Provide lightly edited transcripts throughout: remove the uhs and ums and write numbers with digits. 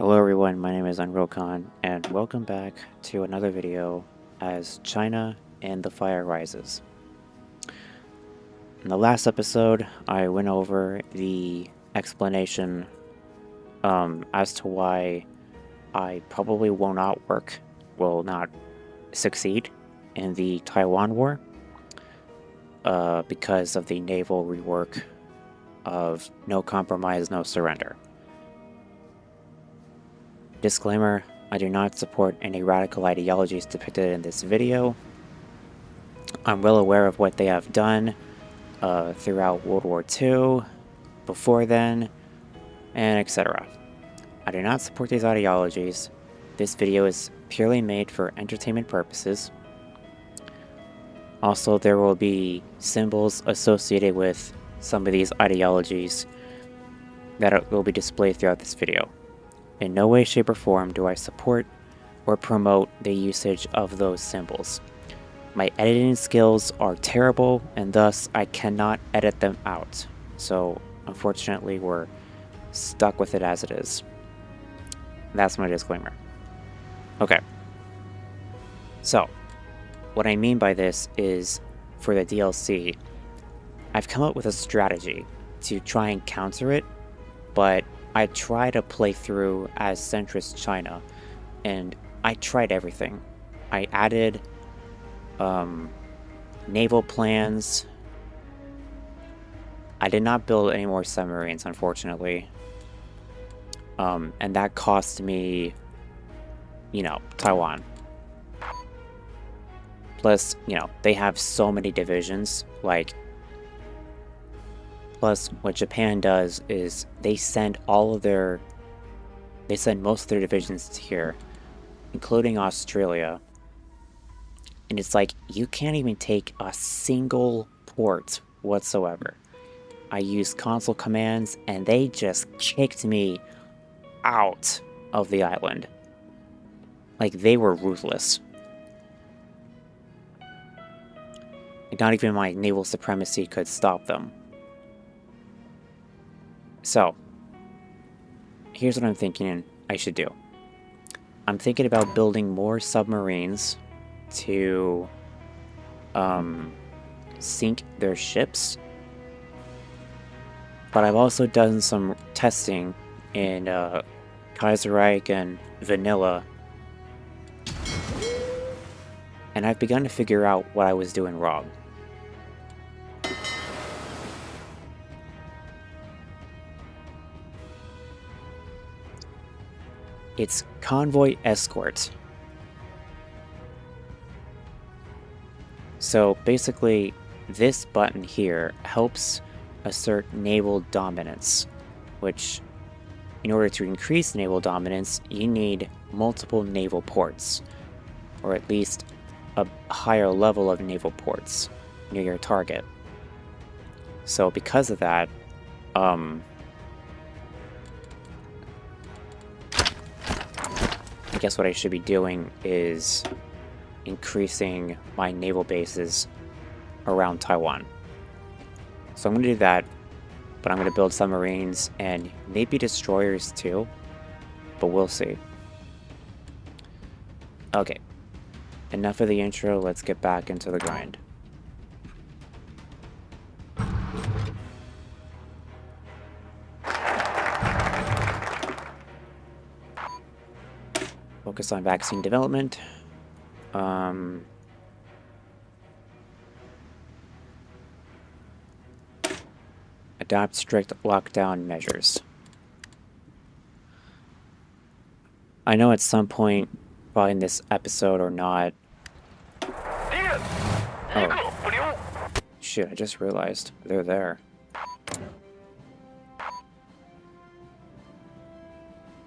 Hello everyone, my name is Unrealcon, and welcome back to another video as China and the Fire Rises. In the last episode, I went over the explanation as to why I probably will not succeed in the Taiwan War because of the naval rework of no compromise, no surrender. Disclaimer, I do not support any radical ideologies depicted in this video. I'm well aware of what they have done throughout World War II, before then, and etc. I do not support these ideologies. This video is purely made for entertainment purposes. Also, there will be symbols associated with some of these ideologies that will be displayed throughout this video. In no way, shape, or form do I support or promote the usage of those symbols. My editing skills are terrible, and thus I cannot edit them out. So, unfortunately, we're stuck with it as it is. That's my disclaimer. Okay. So, what I mean by this is, for the DLC, I've come up with a strategy to try and counter it, but I try to play through as Centrist China, and I tried everything. I added naval plans. I did not build any more submarines, unfortunately. And that cost me, Taiwan. Plus, they have so many divisions, Plus, what Japan does is they send most of their divisions here, including Australia. And it's like, you can't even take a single port whatsoever. I used console commands, and they just kicked me out of the island. Like, they were ruthless. Like, not even my naval supremacy could stop them. So, here's what I'm thinking I should do. I'm thinking about building more submarines to sink their ships. But I've also done some testing in Kaiserreich and Vanilla. And I've begun to figure out what I was doing wrong. It's convoy escort. So basically, this button here helps assert naval dominance, which, in order to increase naval dominance, you need multiple naval ports, or at least a higher level of naval ports near your target. So because of that, I guess what I should be doing is increasing my naval bases around Taiwan. So I'm going to do that, but I'm going to build submarines and maybe destroyers too, but we'll see. Okay, enough of the intro, let's get back into the grind. Focus on vaccine development. Adopt strict lockdown measures. I know at some point, probably in this episode or not. Oh. Shit, I just realized they're there.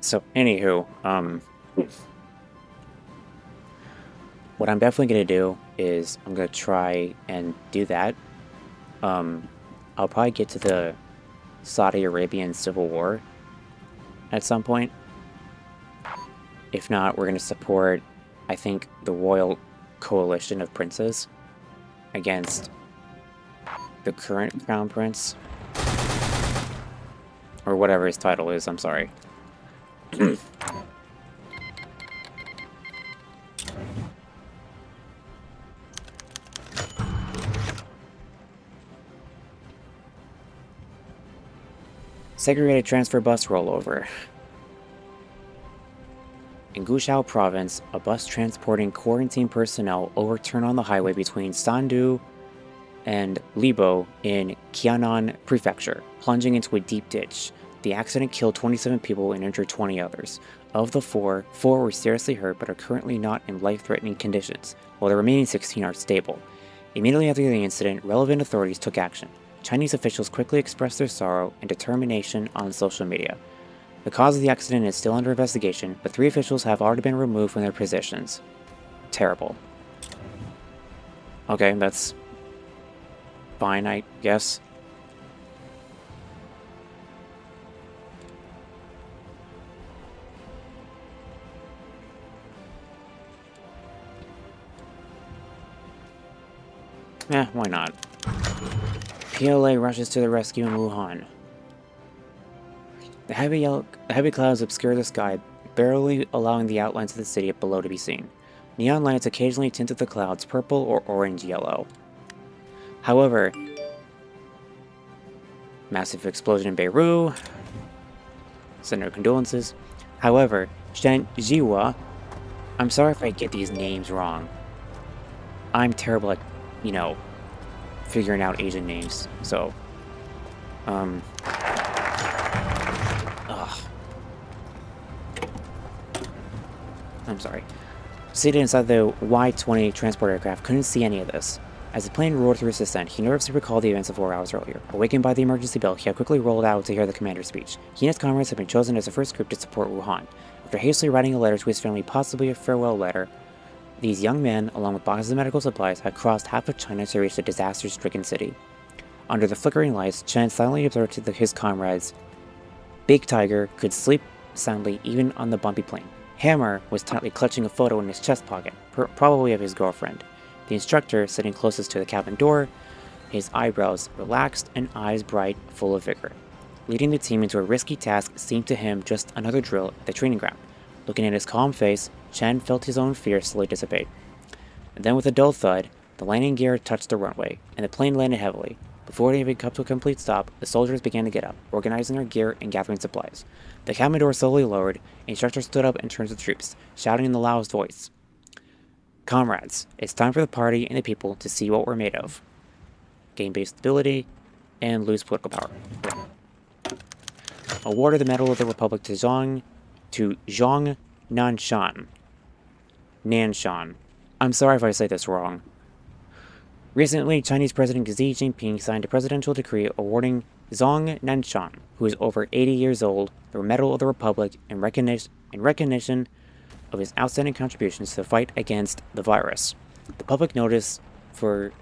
So, anywho, what I'm definitely going to do is I'm going to try and do that. I'll probably get to the Saudi Arabian Civil War at some point. If not, we're going to support, I think, the Royal Coalition of Princes against the current Crown Prince. Or whatever his title is, I'm sorry. Segregated transfer bus rollover. In Guizhou province, a bus transporting quarantine personnel overturned on the highway between Sandu and Libo in Qianan Prefecture, plunging into a deep ditch. The accident killed 27 people and injured 20 others. Of the four were seriously hurt but are currently not in life-threatening conditions, while the remaining 16 are stable. Immediately after the incident, relevant authorities took action. Chinese officials quickly expressed their sorrow and determination on social media. The cause of the accident is still under investigation, but 3 officials have already been removed from their positions. Terrible. Okay, that's fine, I guess. Why not? PLA rushes to the rescue in Wuhan. The heavy clouds obscure the sky, barely allowing the outlines of the city below to be seen. Neon lights occasionally tinted the clouds purple or orange-yellow. However, massive explosion in Beirut. Send our condolences. However, Shen Jiwa, I'm sorry if I get these names wrong. I'm terrible at, figuring out Asian names, so, ugh. I'm sorry. Seated inside the Y-20 transport aircraft couldn't see any of this. As the plane roared through its descent, he nervously recalled the events of 4 hours earlier. Awakened by the emergency bell, he had quickly rolled out to hear the commander's speech. He and his comrades had been chosen as the first group to support Wuhan. After hastily writing a letter to his family, possibly a farewell letter, these young men, along with boxes of medical supplies, had crossed half of China to reach the disaster-stricken city. Under the flickering lights, Chen silently observed to his comrades. Big Tiger could sleep soundly even on the bumpy plane. Hammer was tightly clutching a photo in his chest pocket, probably of his girlfriend. The instructor, sitting closest to the cabin door, his eyebrows relaxed and eyes bright, full of vigor. Leading the team into a risky task seemed to him just another drill at the training ground. Looking at his calm face, Chen felt his own fear slowly dissipate. And then with a dull thud, the landing gear touched the runway, and the plane landed heavily. Before it even come to a complete stop, the soldiers began to get up, organizing their gear and gathering supplies. The cabin door slowly lowered, the instructor stood up and turned to the troops, shouting in the loudest voice. Comrades, it's time for the party and the people to see what we're made of. Game-based stability and lose political power. Awarded the Medal of the Republic to Zhong Nanshan. Nanshan. I'm sorry if I say this wrong. Recently, Chinese President Xi Jinping signed a presidential decree awarding Zhong Nanshan, who is over 80 years old, the Medal of the Republic in recognition of his outstanding contributions to the fight against the virus. The public notice for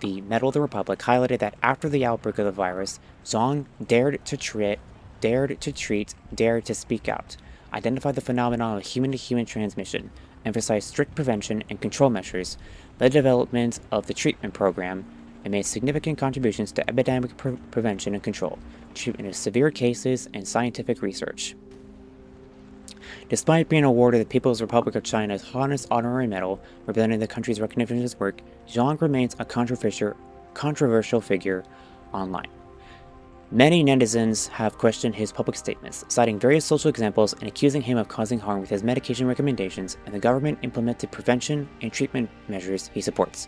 the Medal of the Republic highlighted that after the outbreak of the virus, Zhong dared to speak out, identify the phenomenon of human-to-human transmission, emphasize strict prevention and control measures, led development of the treatment program, and made significant contributions to epidemic prevention and control, treatment of severe cases, and scientific research. Despite being awarded the People's Republic of China's highest honorary medal, representing the country's recognition of his work, Zhong remains a controversial figure online. Many netizens have questioned his public statements, citing various social examples and accusing him of causing harm with his medication recommendations and the government-implemented prevention and treatment measures he supports.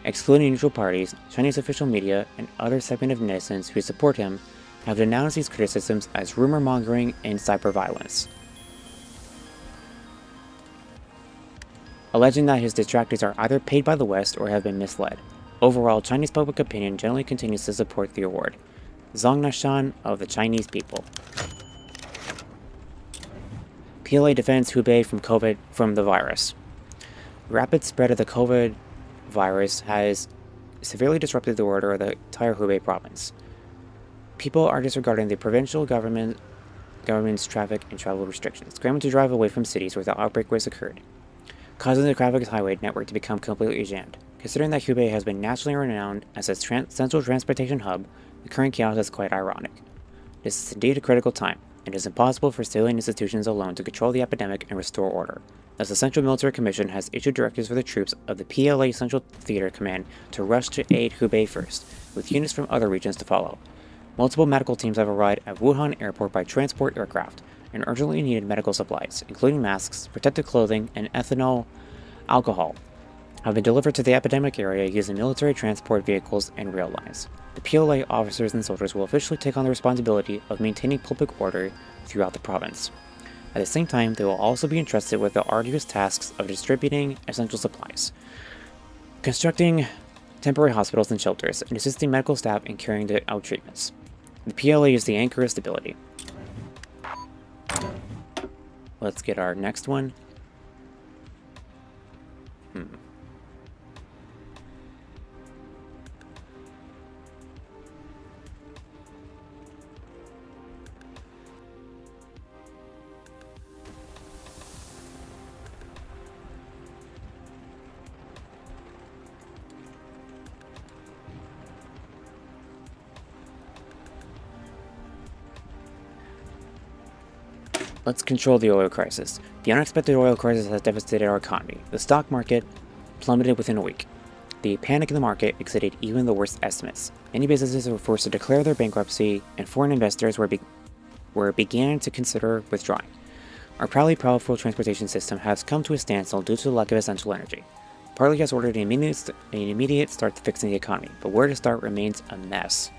Excluding neutral parties, Chinese official media, and other segment of netizens who support him have denounced these criticisms as rumor-mongering and cyber-violence, alleging that his detractors are either paid by the West or have been misled. Overall, Chinese public opinion generally continues to support the award. Zhong Nanshan of the Chinese people. PLA defends Hubei from the virus. Rapid spread of the COVID virus has severely disrupted the order of the entire Hubei province. People are disregarding the provincial government's traffic and travel restrictions, scrambling to drive away from cities where the outbreak was occurred, causing the traffic highway network to become completely jammed. Considering that Hubei has been nationally renowned as a central transportation hub, the current chaos is quite ironic. This is indeed a critical time. It is impossible for civilian institutions alone to control the epidemic and restore order. Thus, the Central Military Commission has issued directives for the troops of the PLA Central Theater Command to rush to aid Hubei first, with units from other regions to follow. Multiple medical teams have arrived at Wuhan Airport by transport aircraft and urgently needed medical supplies, including masks, protective clothing, and ethanol alcohol, have been delivered to the epidemic area using military transport vehicles and rail lines. The PLA officers and soldiers will officially take on the responsibility of maintaining public order throughout the province. At the same time, they will also be entrusted with the arduous tasks of distributing essential supplies, constructing temporary hospitals and shelters, and assisting medical staff in carrying out treatments. The PLA is the anchor of stability. Let's get our next one. Let's control the oil crisis. The unexpected oil crisis has devastated our economy. The stock market plummeted within a week. The panic in the market exceeded even the worst estimates. Many businesses were forced to declare their bankruptcy, and foreign investors began to consider withdrawing. Our proudly powerful transportation system has come to a standstill due to the lack of essential energy. The party has ordered an immediate start to fixing the economy, but where to start remains a mess.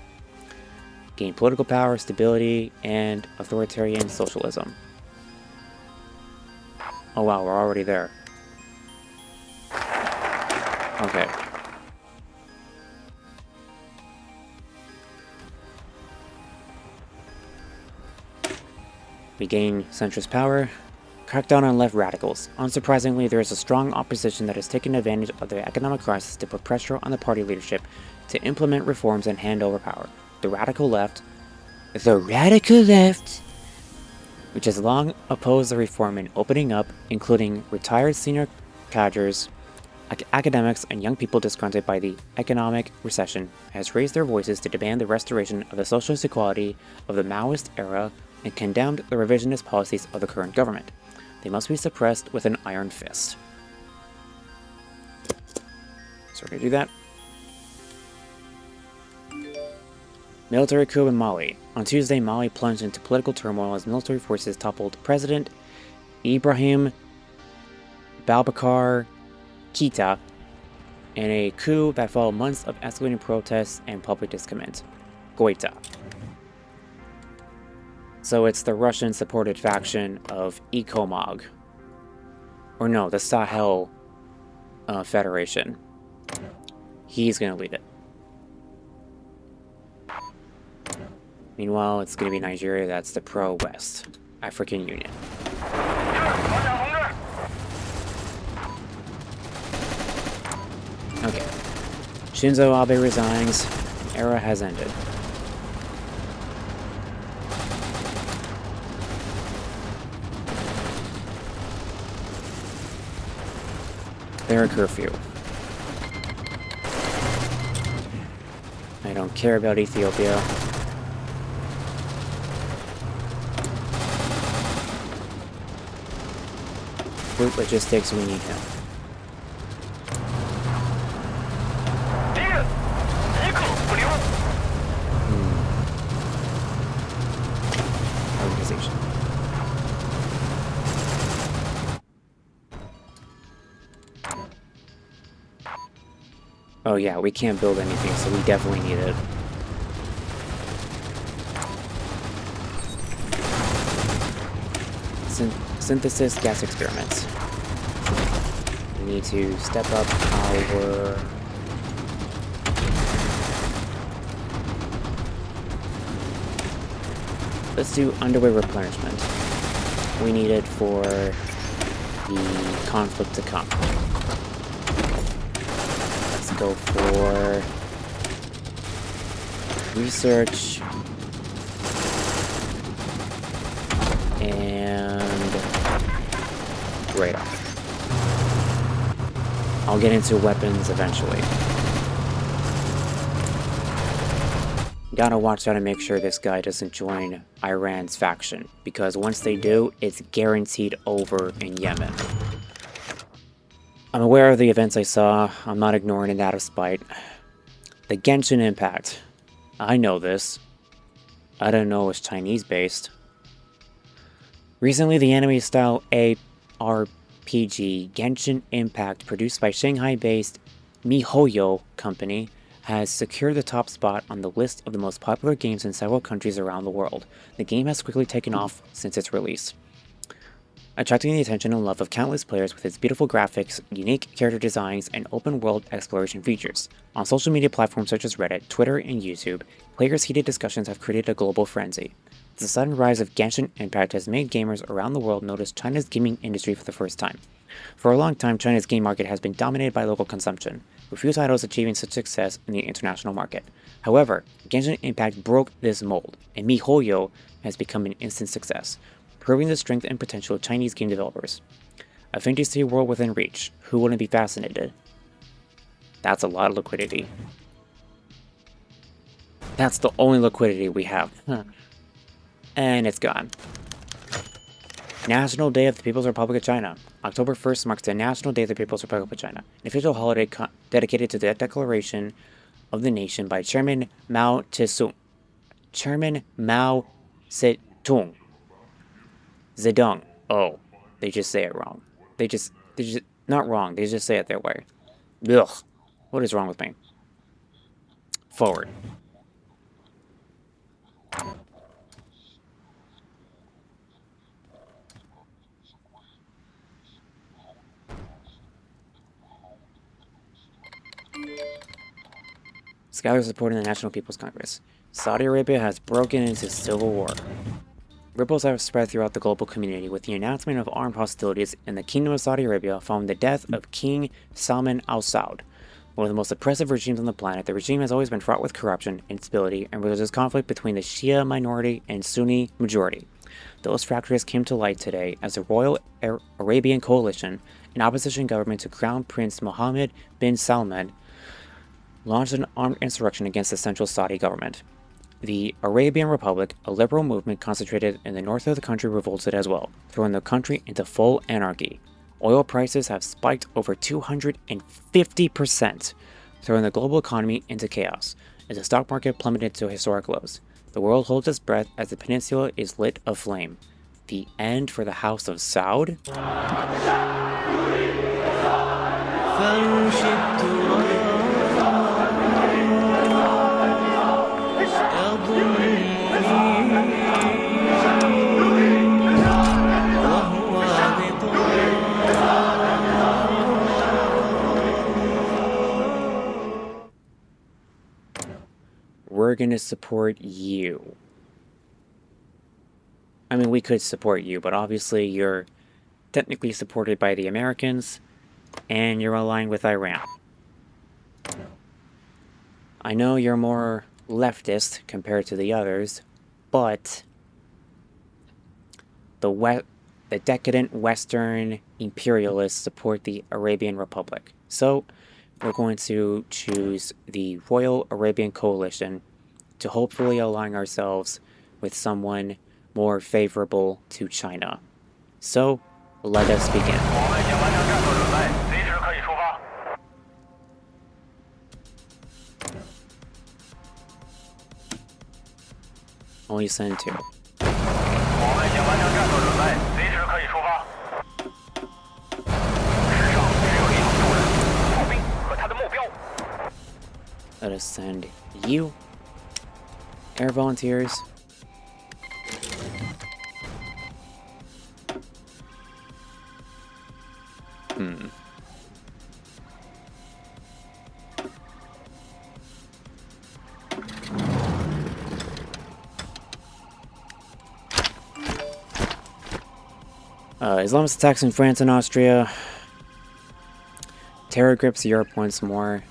Gain political power, stability, and authoritarian socialism. Oh wow, we're already there. Okay. We gain centrist power. Crackdown on left radicals. Unsurprisingly, there is a strong opposition that has taken advantage of the economic crisis to put pressure on the party leadership to implement reforms and hand over power. The radical left, which has long opposed the reform in opening up, including retired senior cadres, academics, and young people disgruntled by the economic recession, has raised their voices to demand the restoration of the socialist equality of the Maoist era and condemned the revisionist policies of the current government. They must be suppressed with an iron fist. So we're going to do that. Military coup in Mali. On Tuesday, Mali plunged into political turmoil as military forces toppled President Ibrahim Boubacar Keïta in a coup that followed months of escalating protests and public discontent. Goita. So it's the Russian-supported faction of ECOMOG. Or no, the Sahel Federation. He's going to lead it. Meanwhile, it's going to be Nigeria, that's the pro-West African Union. Okay. Shinzo Abe resigns. Era has ended. There a curfew. I don't care about Ethiopia. Route logistics, we need him. Organization. Oh yeah, we can't build anything, so we definitely need it. Synthesis gas experiments. We need to step up our... Let's do underway replenishment. We need it for the conflict to come. Let's go for research and radar. I'll get into weapons eventually. Gotta watch out and make sure this guy doesn't join Iran's faction, because once they do, it's guaranteed over in Yemen. I'm aware of the events I saw. I'm not ignoring it out of spite. The Genshin Impact. I know this. I didn't know it was Chinese-based. Recently, the anime-style ARPG Genshin Impact, produced by Shanghai-based MiHoYo Company, has secured the top spot on the list of the most popular games in several countries around the world. The game has quickly taken off since its release, attracting the attention and love of countless players with its beautiful graphics, unique character designs, and open-world exploration features. On social media platforms such as Reddit, Twitter, and YouTube, players' heated discussions have created a global frenzy. The sudden rise of Genshin Impact has made gamers around the world notice China's gaming industry for the first time. For a long time, China's game market has been dominated by local consumption, with few titles achieving such success in the international market. However, Genshin Impact broke this mold, and MiHoYo has become an instant success, proving the strength and potential of Chinese game developers. A fantasy world within reach. Who wouldn't be fascinated? That's a lot of liquidity. That's the only liquidity we have. And it's gone. National Day of the People's Republic of China. October 1st marks the National Day of the People's Republic of China, an official holiday dedicated to the declaration of the nation by Chairman Mao Zedong. Zedong. Oh, they just say it wrong. They just not wrong. They just say it their way. Ugh. What is wrong with me? Forward. Scholars supporting the National People's Congress. Saudi Arabia has broken into civil war. Ripples have spread throughout the global community with the announcement of armed hostilities in the Kingdom of Saudi Arabia following the death of King Salman Al Saud. One of the most oppressive regimes on the planet, the regime has always been fraught with corruption, instability, and religious conflict between the Shia minority and Sunni majority. Those fractures came to light today as the Royal Arabian Coalition, an opposition government to Crown Prince Mohammed bin Salman, launched an armed insurrection against the central Saudi government. The Arabian Republic, a liberal movement concentrated in the north of the country, revolted as well, throwing the country into full anarchy. Oil prices have spiked over 250%, throwing the global economy into chaos, as the stock market plummeted to historic lows. The world holds its breath as the peninsula is lit aflame. The end for the House of Saud? We're gonna support you. I mean, we could support you, but obviously you're technically supported by the Americans, and you're aligned with Iran. I know you're more leftist compared to the others, but the decadent Western imperialists support the Arabian Republic. So we're going to choose the Royal Arabian Coalition to hopefully align ourselves with someone more favorable to China. So, let us begin. Only send two. Let us send you, air volunteers. Islamist attacks in France and Austria. Terror grips Europe once more.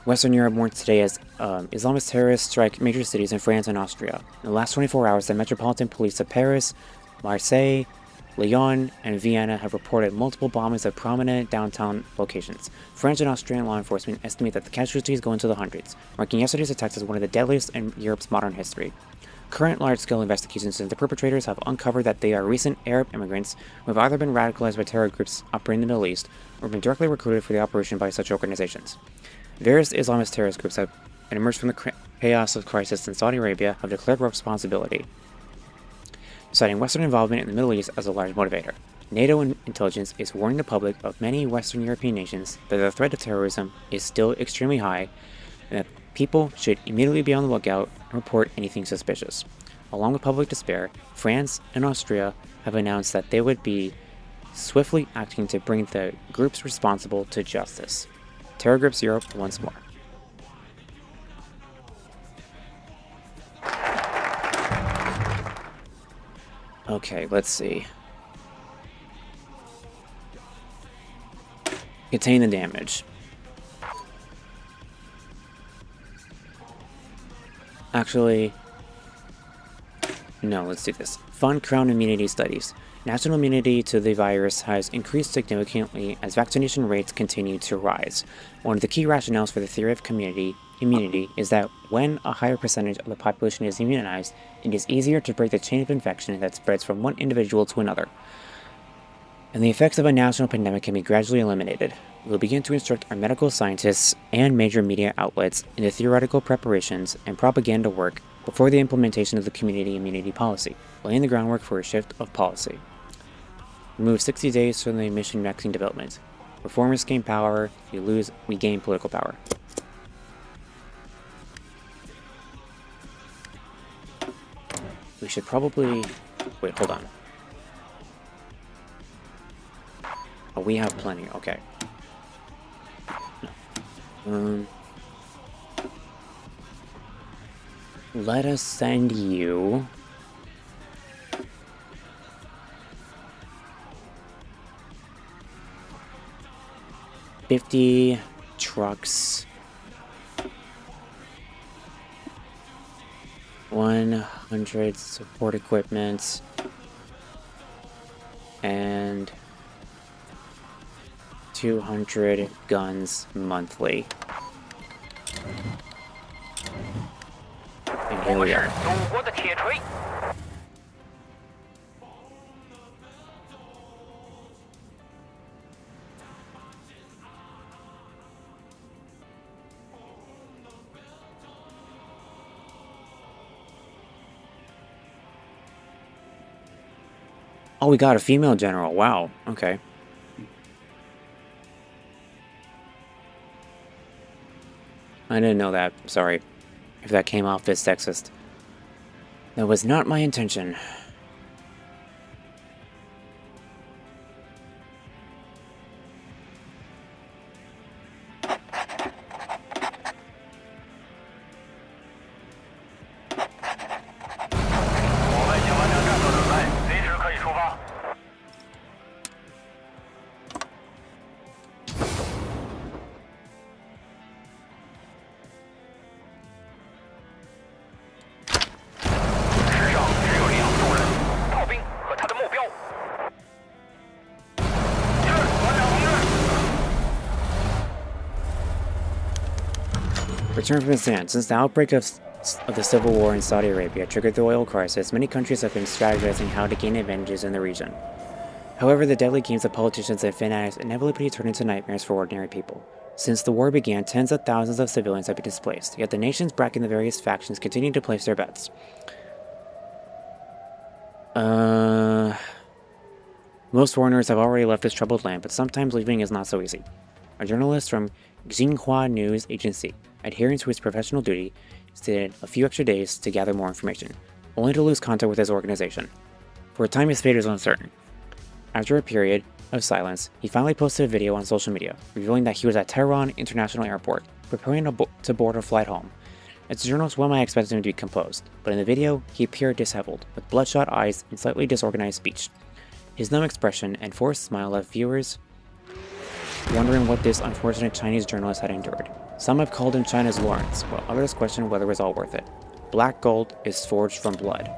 Western Europe warned today as Islamist terrorists strike major cities in France and Austria. In the last 24 hours, the Metropolitan Police of Paris, Marseille, Lyon and Vienna have reported multiple bombings of prominent downtown locations. French and Austrian law enforcement estimate that the casualties go into the hundreds, marking yesterday's attacks as one of the deadliest in Europe's modern history. Current large-scale investigations into the perpetrators have uncovered that they are recent Arab immigrants who have either been radicalized by terror groups operating in the Middle East or been directly recruited for the operation by such organizations. Various Islamist terrorist groups have emerged from the chaos of crisis in Saudi Arabia have declared responsibility, citing Western involvement in the Middle East as a large motivator. NATO intelligence is warning the public of many Western European nations that the threat of terrorism is still extremely high and that people should immediately be on the lookout and report anything suspicious. Along with public despair, France and Austria have announced that they would be swiftly acting to bring the groups responsible to justice. Terror grips Europe once more. Okay, let's see. Contain the damage. Actually, no, let's do this. Fund crown immunity studies. National immunity to the virus has increased significantly as vaccination rates continue to rise. One of the key rationales for the theory of immunity is that when a higher percentage of the population is immunized, it is easier to break the chain of infection that spreads from one individual to another, and the effects of a national pandemic can be gradually eliminated. We will begin to instruct our medical scientists and major media outlets in the theoretical preparations and propaganda work before the implementation of the community immunity policy, laying the groundwork for a shift of policy. Remove 60 days from the mission vaccine development. Reformers gain power, we gain political power. We should probably... Wait, hold on. Oh, we have plenty, okay. Let us send you... 50 trucks, 100 support equipment, and 200 guns monthly. And here we are. Oh, we got a female general. Wow. Okay. I didn't know that. Sorry if that came off as sexist. That was not my intention. Return from the sand. Since the outbreak of the civil war in Saudi Arabia triggered the oil crisis, many countries have been strategizing how to gain advantages in the region. However, the deadly games of politicians and fanatics inevitably turn into nightmares for ordinary people. Since the war began, tens of thousands of civilians have been displaced, yet the nations backing the various factions continue to place their bets. Most foreigners have already left this troubled land, but sometimes leaving is not so easy. A journalist from Xinhua News Agency, adhering to his professional duty, stayed a few extra days to gather more information, only to lose contact with his organization. For a time, his fate was uncertain. After a period of silence, he finally posted a video on social media, revealing that he was at Tehran International Airport, preparing to board a flight home. As a journalist, one might expect him to be composed, but in the video, he appeared disheveled, with bloodshot eyes and slightly disorganized speech. His numb expression and forced smile left viewers wondering what this unfortunate Chinese journalist had endured. Some have called him China's Lawrence, while others question whether it was all worth it. Black gold is forged from blood.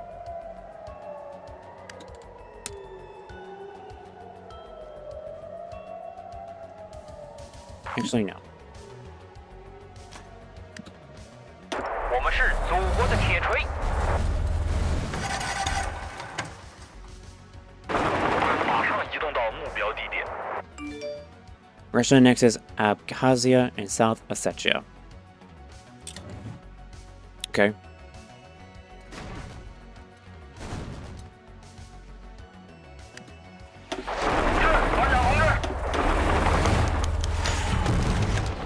Actually, no. 我们是祖国的铁锤。马上移动到目标地点。 Russia annexes Abkhazia and South Ossetia. Okay.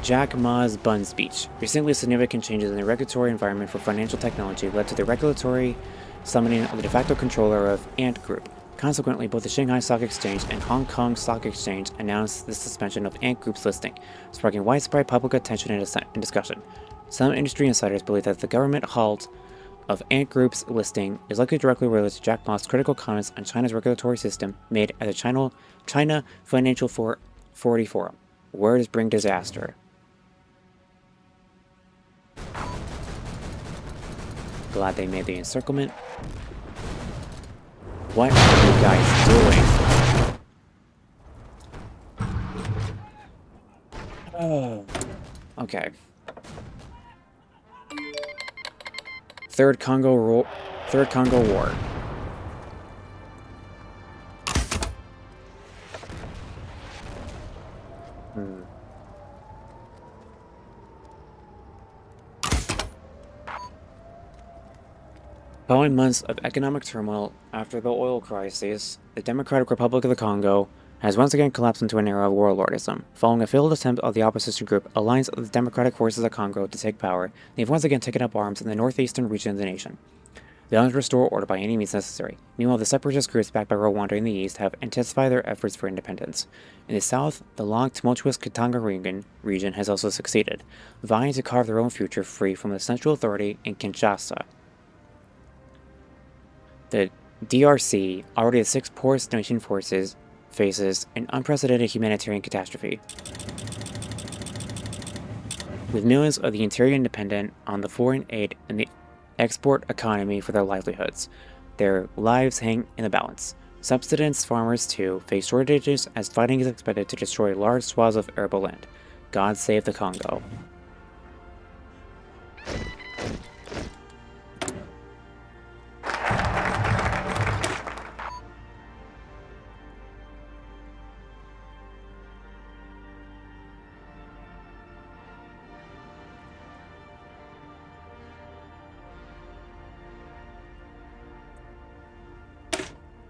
Jack Ma's Bun speech. Recently, significant changes in the regulatory environment for financial technology led to the regulatory summoning of the de facto controller of Ant Group. Consequently, both the Shanghai Stock Exchange and Hong Kong Stock Exchange announced the suspension of Ant Group's listing, sparking widespread public attention and discussion. Some industry insiders believe that the government halt of Ant Group's listing is likely directly related to Jack Ma's critical comments on China's regulatory system made at the China Financial Authority Forum. Words bring disaster. Glad they made the encirclement. What are you guys doing? Oh. Okay. Third Congo War. Following months of economic turmoil after the oil crisis, the Democratic Republic of the Congo has once again collapsed into an era of warlordism. Following a failed attempt of the opposition group Alliance of the Democratic Forces of Congo to take power, they have once again taken up arms in the northeastern region of the nation. They want to restore order by any means necessary. Meanwhile, the separatist groups backed by Rwanda in the east have intensified their efforts for independence. In the south, the long tumultuous Katanga region has also succeeded, vying to carve their own future free from the central authority in Kinshasa. The DRC, already the sixth poorest nation faces an unprecedented humanitarian catastrophe, with millions of the interior dependent on the foreign aid and the export economy for their livelihoods. Their lives hang in the balance. Subsistence farmers, too, face shortages as fighting is expected to destroy large swaths of arable land. God save the Congo.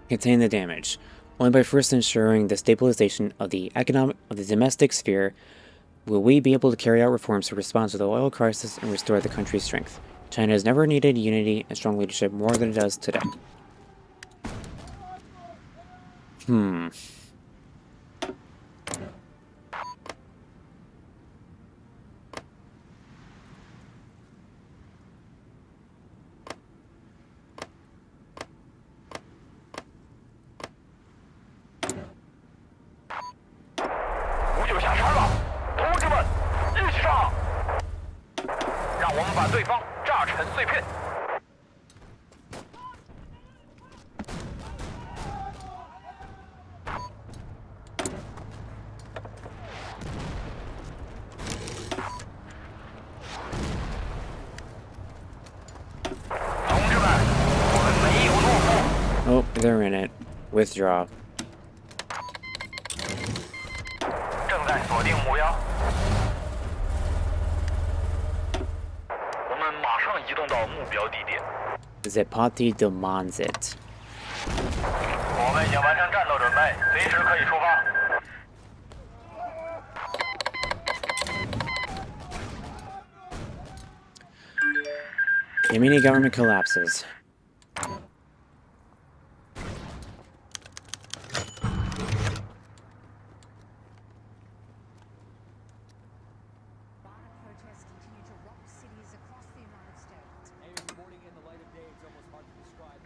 Contain the damage. Only by first ensuring the stabilization of the domestic sphere will we be able to carry out reforms to respond to the oil crisis and restore the country's strength. China has never needed unity and strong leadership more than it does today. Oh, they're in it. Withdraw. The party demands it. Yemeni government collapses.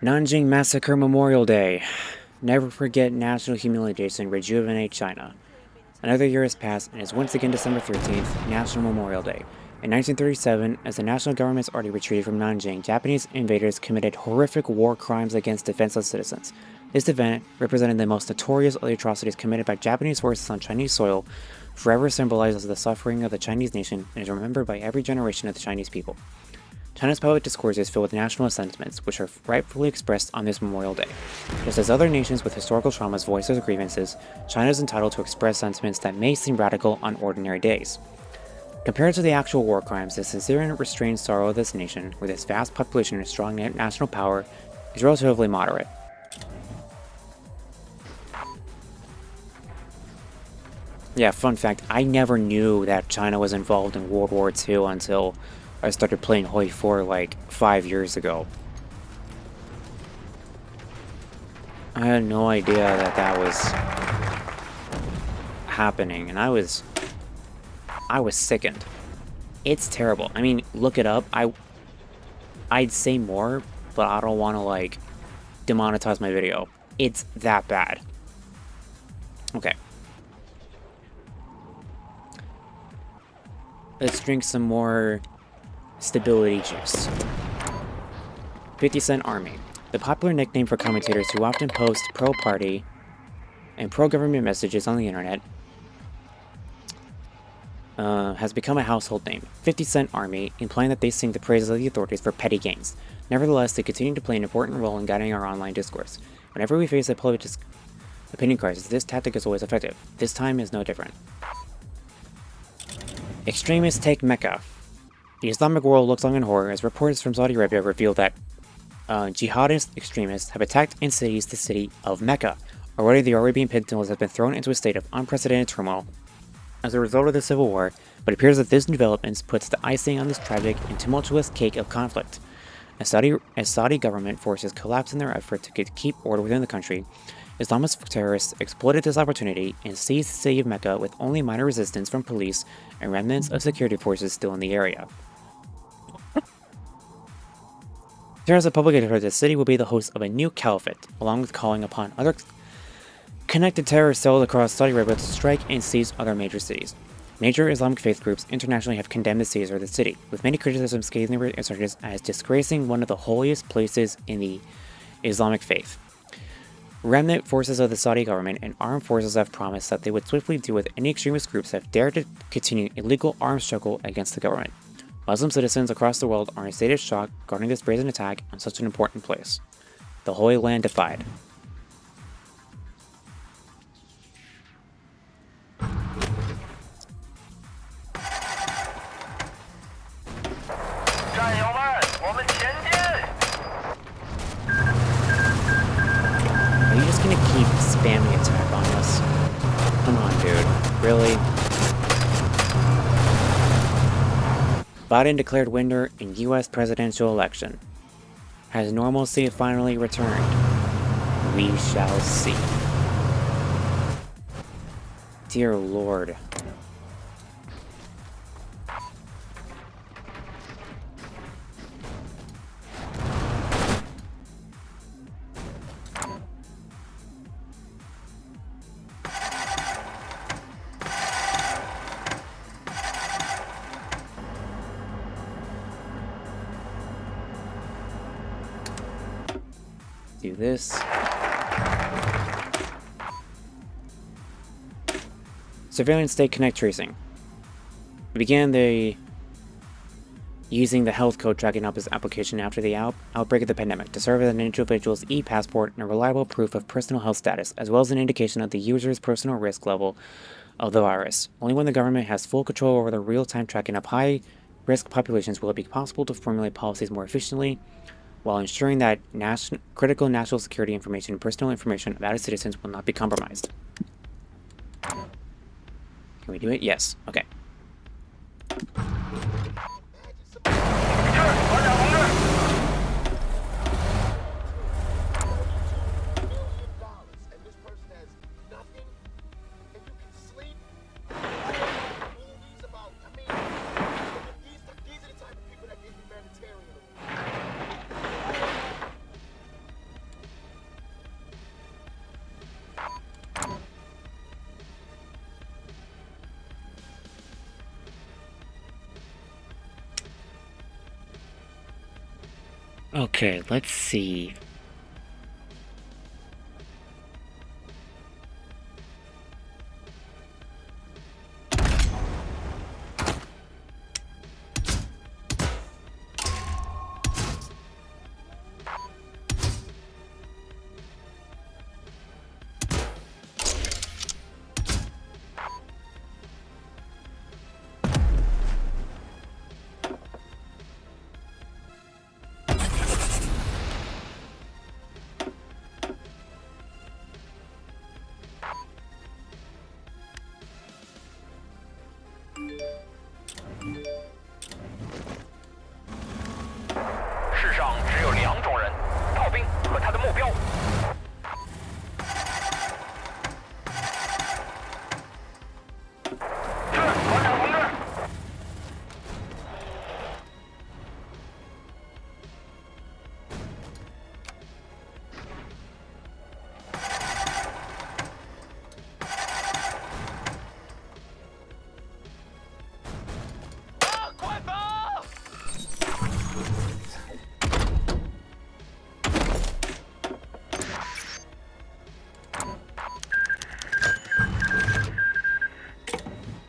Nanjing Massacre Memorial Day. Never forget national humiliation, rejuvenate China. Another year has passed and it's once again December 13th, National Memorial Day. In 1937, as the national government's already retreated from Nanjing, Japanese invaders committed horrific war crimes against defenseless citizens. This event, representing the most notorious atrocities committed by Japanese forces on Chinese soil, forever symbolizes the suffering of the Chinese nation and is remembered by every generation of the Chinese people. China's public discourse is filled with nationalist sentiments, which are rightfully expressed on this Memorial Day. Just as other nations with historical traumas voice their grievances, China is entitled to express sentiments that may seem radical on ordinary days. Compared to the actual war crimes, the sincere and restrained sorrow of this nation, with its vast population and strong national power, is relatively moderate. Yeah, fun fact, I never knew that China was involved in World War II until I started playing HOI4 like 5 years ago. I had no idea that that was happening, and I was sickened. It's terrible. I mean, look it up. I'd say more, but I don't want to like demonetize my video. It's that bad. Okay. Let's drink some more stability juice. 50-cent Army. The popular nickname for commentators who often post pro-party and pro-government messages on the internet has become a household name. 50-cent Army, implying that they sing the praises of the authorities for petty gains. Nevertheless, they continue to play an important role in guiding our online discourse. Whenever we face a public opinion crisis, this tactic is always effective. This time is no different. Extremists take Mecca. The Islamic world looks on in horror as reports from Saudi Arabia reveal that jihadist extremists have attacked and seized the city of Mecca. Already, the Arabian Peninsula has been thrown into a state of unprecedented turmoil as a result of the civil war, but it appears that this development puts the icing on this tragic and tumultuous cake of conflict. As Saudi government forces collapse in their effort to keep order within the country, Islamist terrorists exploited this opportunity and seized the city of Mecca with only minor resistance from police and remnants of security forces still in the area. Terrorists have publicly declared that the city will be the host of a new caliphate, along with calling upon other connected terrorist cells across Saudi Arabia to strike and seize other major cities. Major Islamic faith groups internationally have condemned the seizure of the city, with many criticisms scathing the insurgents as disgracing one of the holiest places in the Islamic faith. Remnant forces of the Saudi government and armed forces have promised that they would swiftly deal with any extremist groups that dare to continue illegal armed struggle against the government. Muslim citizens across the world are in a state of shock regarding this brazen attack on such an important place. The Holy Land defied. Are you just gonna keep spamming attack on us? Come on, dude. Really? Biden declared winner in U.S. presidential election. Has normalcy finally returned? We shall see. Dear Lord. Do this. Surveillance state connect tracing. We began using the health code tracking up this application after the outbreak of the pandemic to serve as an individual's e-passport and a reliable proof of personal health status, as well as an indication of the user's personal risk level of the virus. Only when the government has full control over the real-time tracking of high-risk populations will it be possible to formulate policies more efficiently while ensuring that critical national security information and personal information about its citizens will not be compromised. Can we do it? Yes. Okay. Okay, let's see.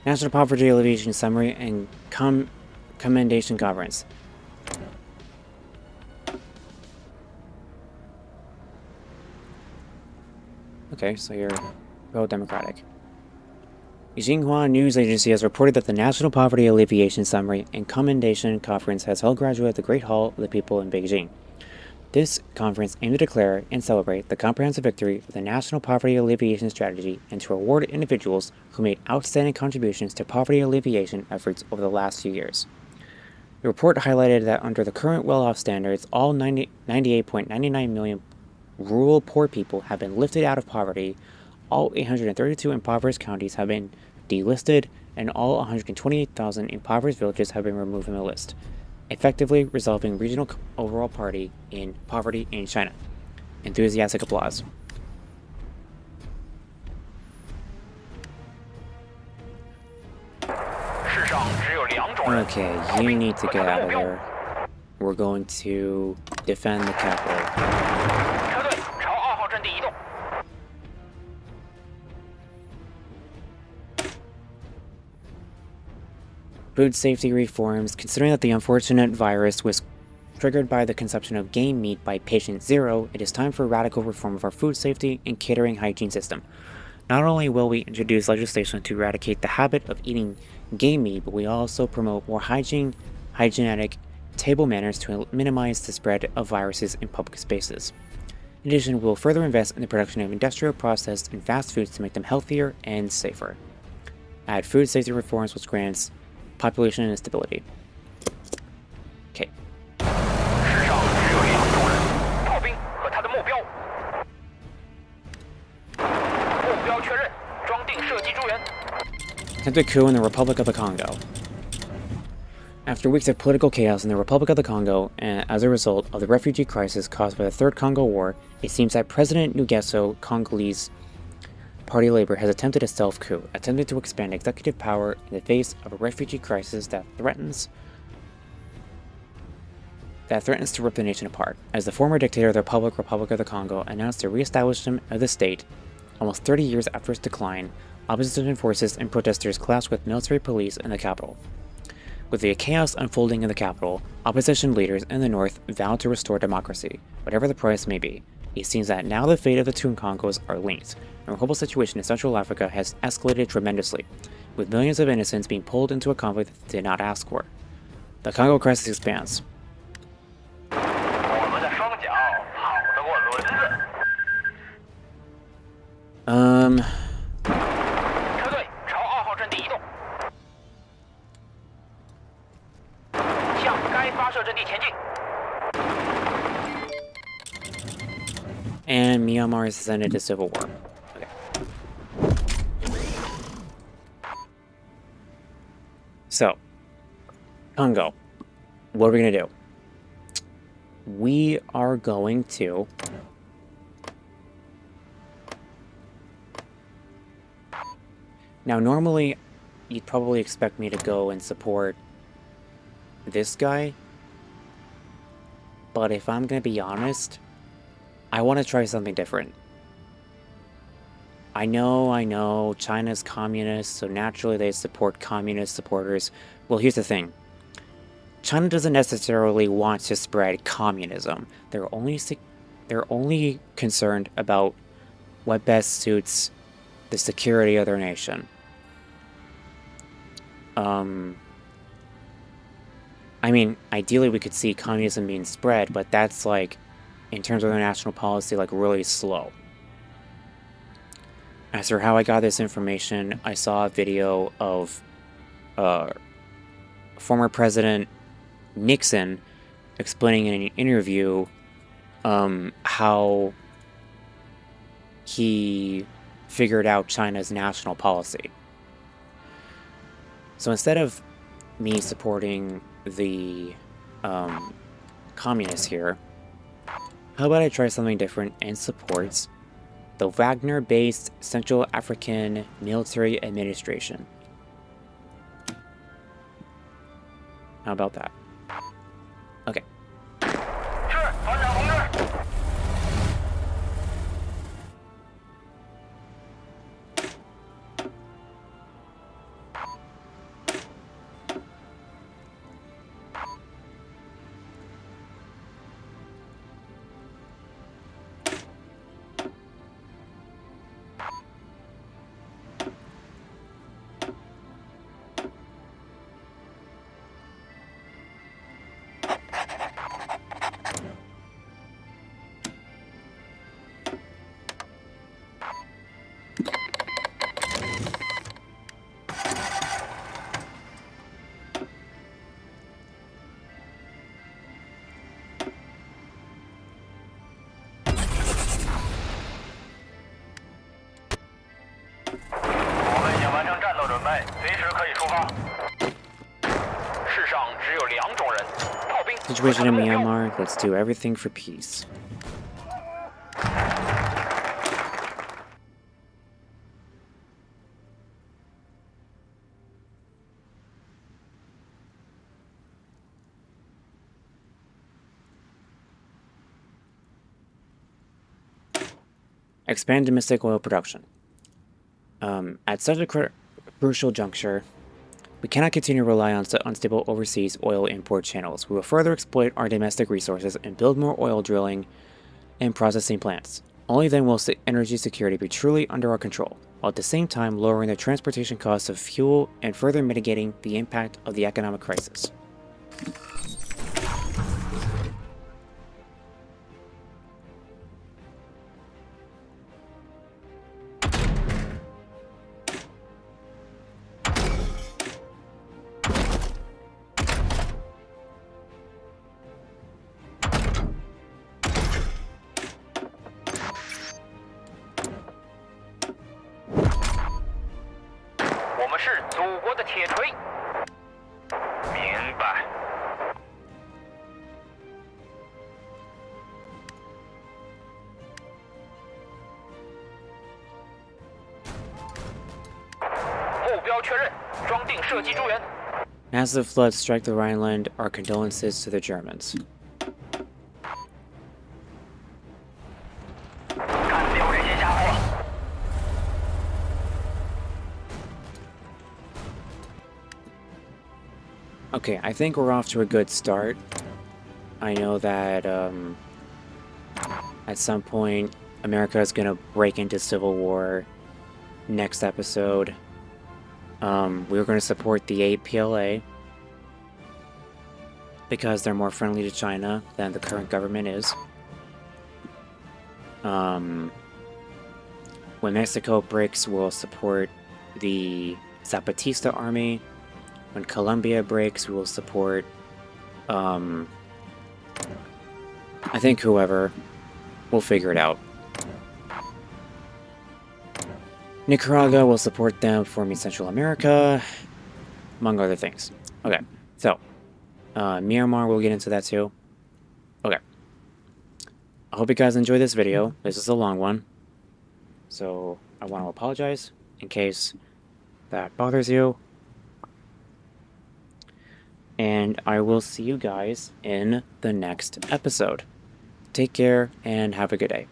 National Poverty Alleviation Summary and Commendation Conference. Okay, so you're pro-democratic. Xinhua News Agency has reported that the National Poverty Alleviation Summary and Commendation Conference has held gradually at the Great Hall of the People in Beijing. This conference aimed to declare and celebrate the comprehensive victory of the National Poverty Alleviation Strategy and to reward individuals who made outstanding contributions to poverty alleviation efforts over the last few years. The report highlighted that under the current well-off standards, all 98.99 million rural poor people have been lifted out of poverty, all 832 impoverished counties have been delisted, and all 128,000 impoverished villages have been removed from the list, effectively resolving regional overall poverty in China. Enthusiastic applause. Okay, you need to get out of there. We're going to defend the capital. Food safety reforms. Considering that the unfortunate virus was triggered by the consumption of game meat by patient zero, it is time for radical reform of our food safety and catering hygiene system. Not only will we introduce legislation to eradicate the habit of eating game meat, but we also promote more hygienic table manners to minimize the spread of viruses in public spaces. In addition, we will further invest in the production of industrial processed and fast foods to make them healthier and safer. Add food safety reforms which grants population and stability. Okay. Attempted coup in the Republic of the Congo. After weeks of political chaos in the Republic of the Congo, and as a result of the refugee crisis caused by the Third Congo War, it seems that President Nguesso Congolese Party Labour has attempted a self-coup, attempting to expand executive power in the face of a refugee crisis that threatens to rip the nation apart. As the former dictator of the Republic of the Congo announced the re-establishment of the state, almost 30 years after its decline, opposition forces and protesters clashed with military police in the capital. With the chaos unfolding in the capital, opposition leaders in the north vowed to restore democracy, whatever the price may be. It seems that now the fate of the two Congos are linked. The horrible situation in Central Africa has escalated tremendously, with millions of innocents being pulled into a conflict they did not ask for. The Congo crisis expands. And Myanmar has descended to civil war. Okay. So, Congo. What are we going to do? We are going to... Now, normally, you'd probably expect me to go and support this guy. But if I'm going to be honest, I want to try something different. I know, China's communist, so naturally they support communist supporters. Well, here's the thing. China doesn't necessarily want to spread communism. They're only concerned about what best suits the security of their nation. I mean, ideally we could see communism being spread, but that's like, in terms of their national policy, like really slow. As for how I got this information, I saw a video of former President Nixon explaining in an interview how he figured out China's national policy. So instead of me supporting the communists here, how about I try something different and support the Wagner-based Central African Military Administration? How about that? Okay. Situation in Myanmar, let's do everything for peace. Expand domestic oil production. At such a crucial juncture, we cannot continue to rely on unstable overseas oil import channels. We will further exploit our domestic resources and build more oil drilling and processing plants. Only then will energy security be truly under our control, while at the same time lowering the transportation costs of fuel and further mitigating the impact of the economic crisis. Massive floods strike the Rhineland. Our condolences to the Germans. Okay, I think we're off to a good start. I know that at some point America is going to break into civil war. Next episode, we're going to support the APLA because they're more friendly to China than the current government is. When Mexico breaks, we'll support the Zapatista army. When Colombia breaks, we will support, I think whoever. We'll figure it out. Nicaragua will support them forming Central America, among other things. Okay, so, Myanmar, we'll get into that too. Okay. I hope you guys enjoyed this video. This is a long one. So, I want to apologize in case that bothers you. And I will see you guys in the next episode. Take care and have a good day.